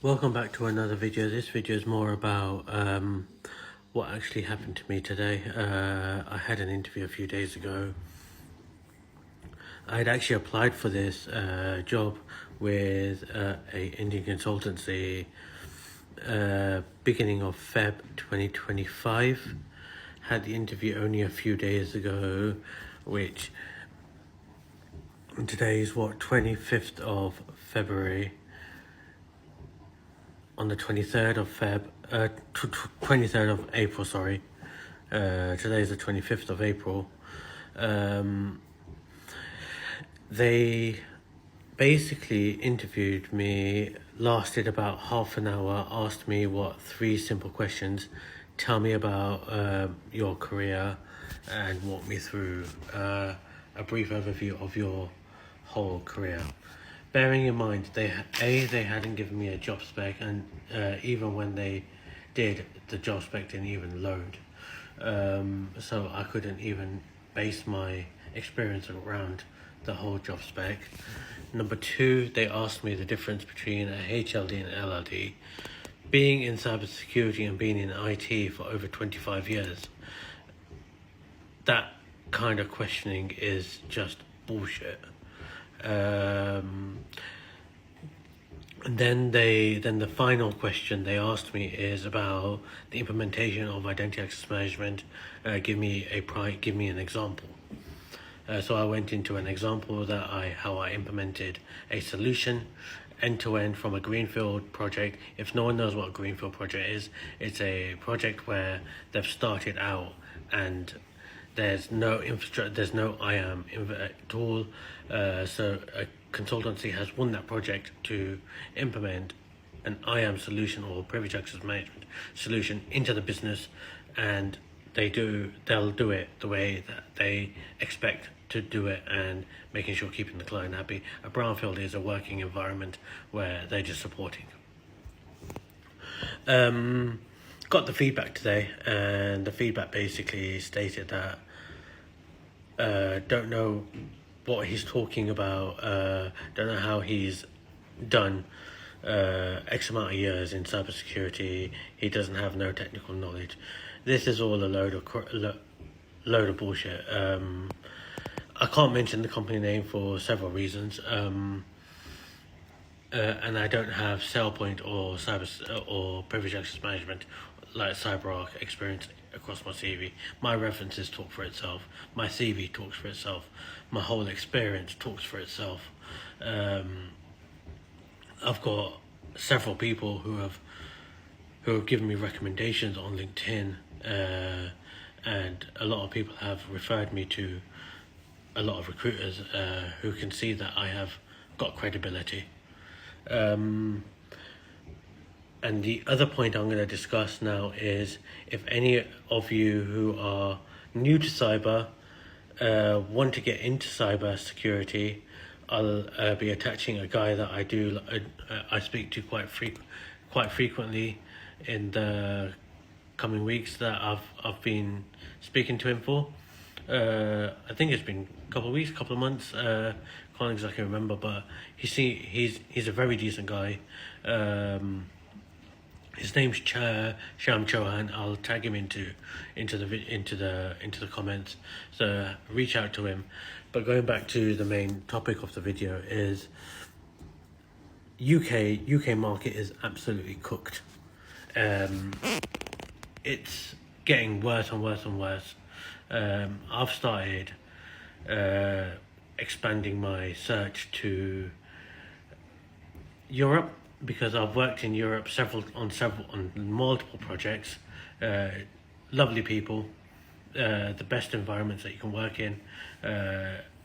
Welcome back to another video. This video is more about what actually happened to me today. I had an interview a few days ago. I had actually applied for this job with a Indian consultancy beginning of Feb 2025. Had the interview only a few days ago, which today is 25th of February. On the 23rd of 23rd of April, sorry. Today is the 25th of April. They basically interviewed me, lasted about half an hour, asked me three simple questions. Tell me about your career and walk me through a brief overview of your whole career. Bearing in mind, they hadn't given me a job spec, and even when they did, the job spec didn't even load. So I couldn't even base my experience around the whole job spec. Number two, they asked me the difference between a HLD and LLD. Being in cybersecurity and being in IT for over 25 years, that kind of questioning is just bullshit. And then the final question they asked me is about the implementation of identity access management. Give me an example. So I went into an example how I implemented a solution end to end from a greenfield project. If no one knows what a greenfield project is, it's a project where they've started out and there's no infrastructure, there's no IAM tool. So a consultancy has won that project to implement an IAM solution or privilege access management solution into the business, and they'll do it the way that they expect to do it, and making sure keeping the client happy. A brownfield is a working environment where they're just supporting. Got the feedback today, and the feedback basically stated that don't know what he's talking about, don't know how he's done X amount of years in cybersecurity. He doesn't have no technical knowledge. This is all a load of bullshit. I can't mention the company name for several reasons. And I don't have SailPoint or privilege access management like CyberArk experience across my CV. My references talk for itself. My CV talks for itself. My whole experience talks for itself. I've got several people who have given me recommendations on LinkedIn, and a lot of people have referred me to a lot of recruiters who can see that I have got credibility. And the other point I'm going to discuss now is, if any of you who are new to cyber want to get into cyber security, I'll be attaching a guy that I speak to quite frequently in the coming weeks that I've been speaking to him for. I think it's been a couple of months. Can't exactly remember, but he's a very decent guy. His name's Sham Chauhan. I'll tag him into the comments. So reach out to him. But going back to the main topic of the video is UK market is absolutely cooked. It's getting worse and worse and worse. I've started expanding my search to Europe, because I've worked in Europe on multiple projects. Lovely people, the best environments that you can work in.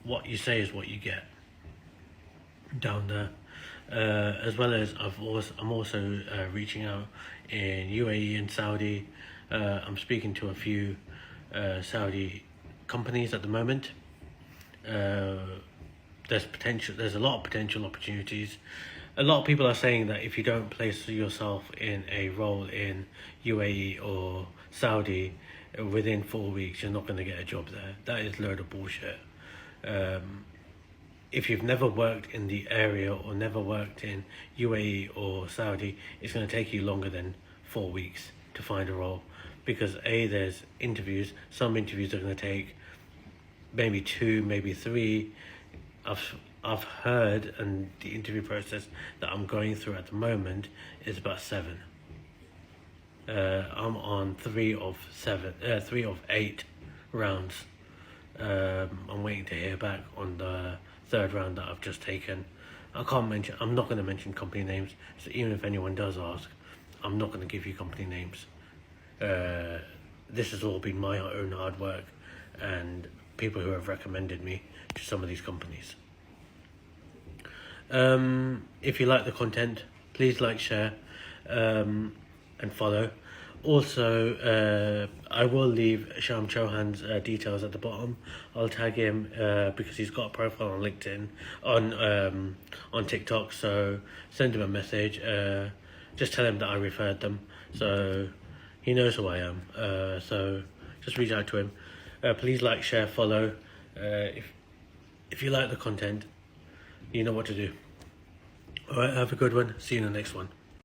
What you say is what you get down there. As well as I'm also reaching out in UAE and Saudi. I'm speaking to a few Saudi companies at the moment. There's a lot of potential opportunities. A lot of people are saying that if you don't place yourself in a role in UAE or Saudi within 4 weeks, you're not going to get a job there. That is a load of bullshit. if you've never worked in the area or never worked in UAE or Saudi, it's going to take you longer than 4 weeks to find a role, because there's interviews. Some interviews are going to take maybe 2, maybe 3. I've heard, and the interview process that I'm going through at the moment is about 7. I'm on 3 of 8 rounds. I'm waiting to hear back on the 3rd round that I've just taken. I'm not going to mention company names, so even if anyone does ask, I'm not going to give you company names. This has all been my own hard work and people who have recommended me to some of these companies. If you like the content, please like, share, and follow. Also, I will leave Sham Chauhan's details at the bottom. I'll tag him because he's got a profile on LinkedIn, on TikTok. So send him a message. Just tell him that I referred them, so he knows who I am. So just reach out to him. Please like, share, follow. If you like the content, you know what to do. All right, have a good one. See you in the next one.